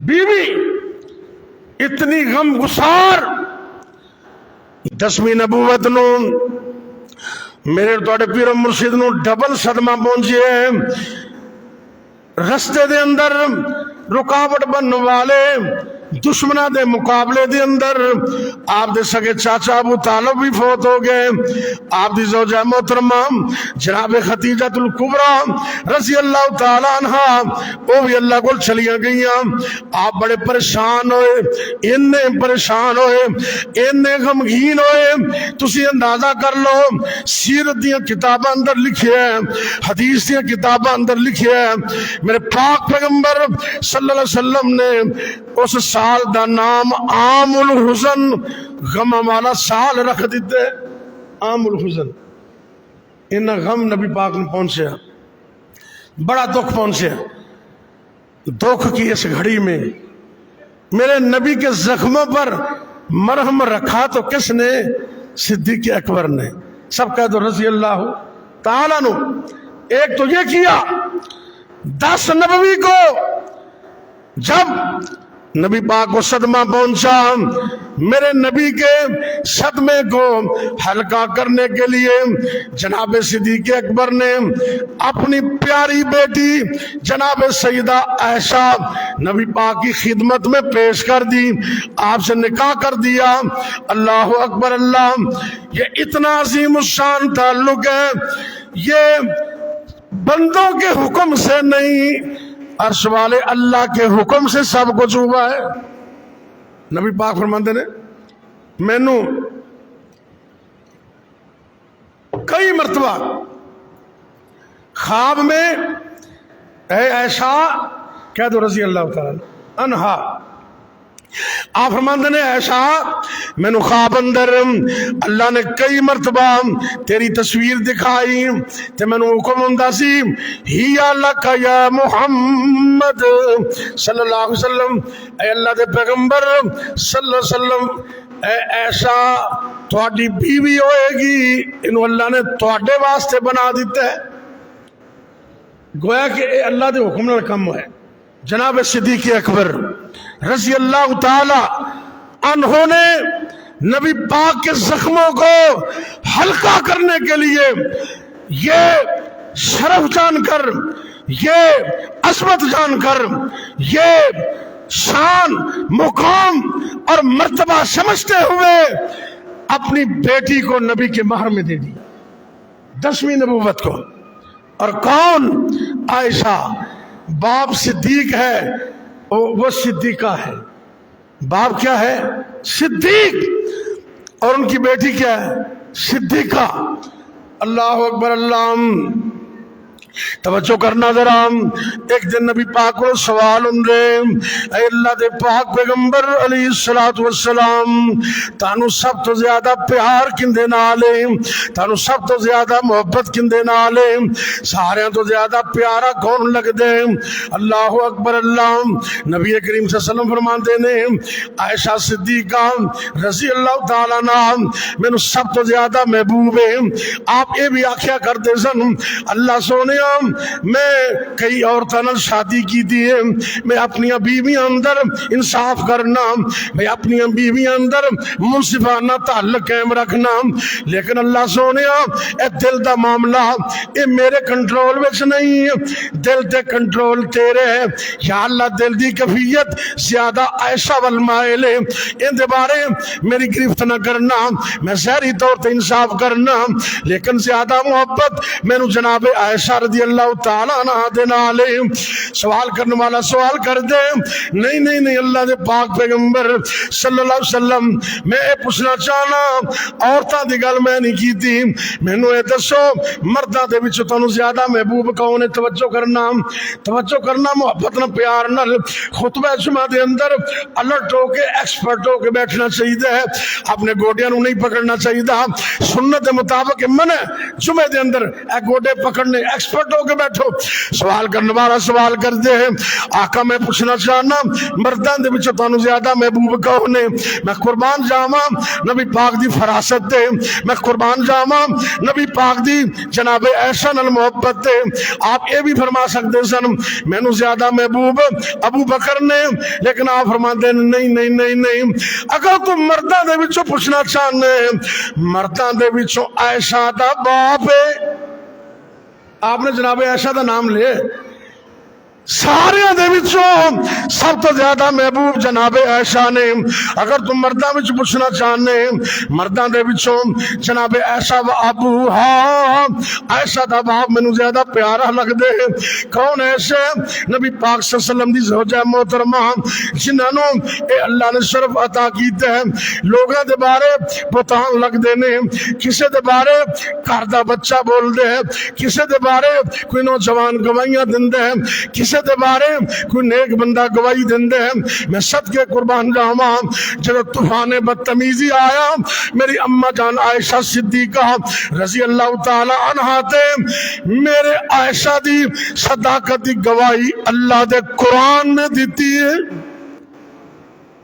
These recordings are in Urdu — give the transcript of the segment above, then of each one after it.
بیوی اتنی غم گسار 10ویں نبوت نو میرے توڑے پیر مرشد نو ڈبل صدمہ پہنچے رستے دے اندر رکاوٹ بننے والے دشمنہ دے مقابلے دے اندر آپ دے سگے چاچا ابو طالب بھی فوت ہو گئے. آپ دی زوجہ محترمہ جناب خدیجہ الکبریٰ رضی اللہ تعالیٰ عنہ وہ بھی اللہ کو چلیاں گئیاں. آپ بڑے پریشان ہوئے، انہیں پریشان ہوئے، انہیں غمگین ہوئے. تسی اندازہ کر لو سیرت دیاں کتاباں اندر لکھے ہیں، حدیث دیاں کتاباں اندر لکھے ہیں میرے پاک پیغمبر صلی اللہ علیہ وسلم نے اس سال دا نام عام الحزن غم والا سال رکھ دیتے. عام الحزن انہا غم نبی پاک نے پہنچے، بڑا دکھ پہنچے. دکھ کی اس گھڑی میں میرے نبی کے زخموں پر مرہم رکھا تو کس نے؟ صدیق اکبر نے. سب کہہ دو رضی اللہ تعالیٰ عنہ. ایک تو یہ کیا 10 نبوی کو جب نبی پاک کو صدمہ پہنچا، میرے نبی کے صدمے کو ہلکا کرنے کے لیے جناب صدیق اکبر نے اپنی پیاری بیٹی جناب سیدہ عائشہ نبی پاک کی خدمت میں پیش کر دی، آپ سے نکاح کر دیا. اللہ اکبر اللہ. یہ اتنا عظیم الشان تعلق ہے، یہ بندوں کے حکم سے نہیں، عرش والے اللہ کے حکم سے سب کچھ ہوا ہے. نبی پاک فرماتے نے مینوں کئی مرتبہ خواب میں اے عائشہ کہہ دو رضی اللہ تعالیٰ عنہا، آپ فرماندے نے عائشہ میں نے خواب اندر اللہ نے کئی مرتبہ تیری تصویر دکھائی تے میں نے حکم ہوندا سی ہی لک یا محمد صلی اللہ علیہ وسلم، اے اللہ دے پیغمبر صلی اللہ علیہ وسلم، اے عائشہ تہاڈی بیوی ہوئے گی، انہوں اللہ نے تہاڈے واسطے بنا دیتا ہے. گویا کہ اے اللہ دے حکم نال کم ہے. جناب صدیق اکبر رضی اللہ تعالی عنہ نے نبی پاک کے زخموں کو ہلکا کرنے کے لیے یہ شرف جان کر، یہ عظمت جان کر، یہ شان مقام اور مرتبہ سمجھتے ہوئے اپنی بیٹی کو نبی کے مہر میں دے دی 10ویں نبوت کو. اور کون؟ عائشہ. باپ صدیق ہے، وہ صدیقہ ہے. باپ کیا ہے؟ صدیق. اور ان کی بیٹی کیا ہے؟ صدیقہ. اللہ اکبر اللہ. توجہ کرنا ذرا. ایک دن نبی پاک کو سوال اے اللہ دے پاک پیغمبر علیہ الصلوۃ والسلام تانو سب تو زیادہ پیار کندے نالے، تانو سب تو زیادہ محبت کندے نالے، سارے تو زیادہ پیارا کون لگ دے؟ اللہ اکبر اللہ. نبی کریم صلی اللہ علیہ وسلم فرماتے نے عائشہ صدیقہ رضی اللہ تعالیٰ عنہ میں سب تو زیادہ محبوب ہے. آپ یہ بھی آخیا کرتے سن اللہ سونے میں کئی عورتوں نے شادی کی دی ہے، میں اپنی بیویاں اندر انصاف کرنا، میں اپنی بیویاں اندر منصفانہ تعلق قائم رکھنا، لیکن اللہ سونے اے دل دا معاملہ اے میرے کنٹرول وچ نہیں ہے، دل تے کنٹرول تیرے ہے. یا اللہ دل دی کیفیت زیادہ عائشہ والمائل ہے، ان دے بارے میری گرفت نہ کرنا، میں ظاہری طور تے انصاف کرنا، لیکن زیادہ محبت میں جناب عائشہ رضی اللہ تعالیٰ عنہ دے نالے. سوال کرنے والا سوال کر دے نہیں نہیں نہیں اللہ دے پاک پیغمبر صلی اللہ علیہ وسلم میں اے پوچھنا چاہنا عورتاں دی گل میں نہیں کی تھی، مینوں اے دسو مرداں دے وچ تانوں زیادہ محبوب کون ہے؟ توجہ کرنا محبت نہ پیار نال خطبہ جمعہ دے اندر الرٹ ہو کے ایکسپرٹ ہو کے بیٹھنا چاہیے ہے، اپنے گوڈیاں نوں نہیں پکڑنا چاہیے. سنت دے مطابق من ہے جمعے دے اندر اے گوڈے پکڑنے ایکسپرٹ فٹ ہو کے بیٹھو سوال کرنے والا سوال کرتے ہیں آقا میں پوچھنا چاہنا مرداں دے وچوں تانوں زیادہ محبوب کون نے میں قربان جاواں نبی پاک دی فراست تے میں قربان جاواں نبی پاک دی جناب عائشہ نال محبت تے آپ یہ بھی فرما سکتے سن مینوں زیادہ محبوب ابو بکر نے لیکن آپ فرماتے نہیں نہیں نہیں نہیں اگر تم مرداں دے وچوں پوچھنا چاہنے مرداں دے وچوں عائشہ دا باپ ہے آپ نے جناب عائشہ دا نام لے سارے دے وچوں سب تو زیادہ محبوب جناب عائشہ نے اگر تم مرداں وچ پوچھنا چاہنے مرداں دے وچوں جناب عائشہ و ابو ہاں عائشہ دا باپ مینوں زیادہ پیارا لگدے کون ایسے نبی پاک صلی اللہ علیہ وسلم دی زوجہ محترمہ جنہاں نوں اے اللہ نے شرف عطا کیتا ہے لوگاں دے بارے بہتان لگدے نے کسے دے بارے گھر دا بچہ بول دے کسے دے بارے کوئی نوجوان گواہیاں دیندے کسے دے بارے کوئی نیک بندہ گواہی دیندے میں صدقے قربان جاواں جب طوفان بدتمیزی آیا میری اما جان عائشہ صدیقہ رضی اللہ تعالی عنہا تے میرے عائشہ دی صداقت دی گواہی اللہ دے قرآن نے دیتی ہے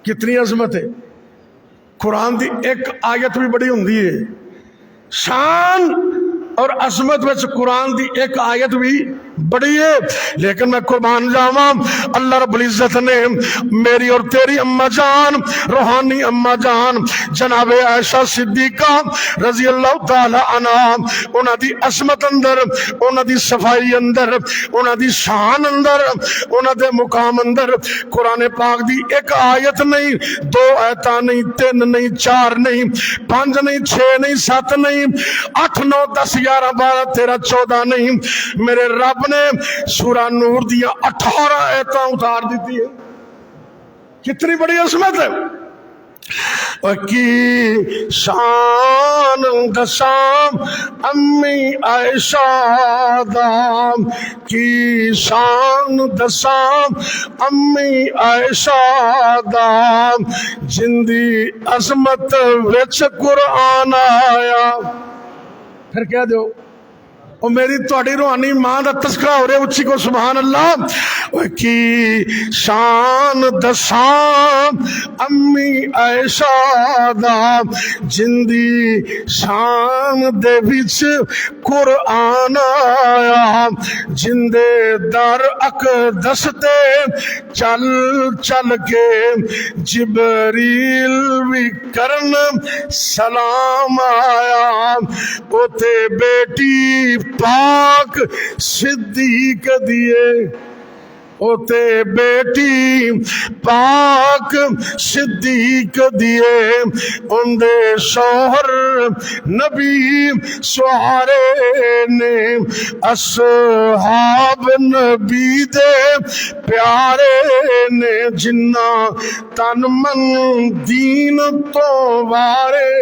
کتنی عظمت ہے قرآن دی ایک آیت بھی بڑی ہوندی ہے شان اور عظمت وچ قرآن دی ایک آیت بھی بڑی ہے لیکن میں قربان جاواں اللہ رب العزت نے میری اور تیری اما جان روحانی اما جان جناب عائشہ صدیقہ رضی اللہ تعالی عنہا انہاں دی عظمت اندر انہاں دی صفائی اندر انہاں دی شان اندر انہاں دے مقام اندر قرآن پاک دی ایک آیت نہیں دو آیتاں نہیں تین نہیں چار نہیں پانچ نہیں چھ نہیں سات نہیں 8 9 10 11 12 13 14 نہیں میرے رب نے سورہ نور دیا 18 آیتاں اتار دیتی ہے کتنی بڑی عظمت ہے کی شان دسام امی عائشہ دام کی شان دسام امی عائشہ دام جندی عظمت وچ قرآن آیا پھر کہہ دو اور میری توڑی روحانی ماں دا تذکرہ ہو رہے اچھی کو سبحان اللہ کی شان دسام امی عائشہ دا جندی شان دے وچ قرآن آیا جندے در اقدس تے چل چل کے جبریل بھی کرن سلام آیا اوتے بیٹی پاک صدیق دیے اوتے بیٹی پاک صدیق دیے اندے شوہر نبی سوارے نے اصحاب نبی دے پیارے نے جنہ تن من دین تو وارے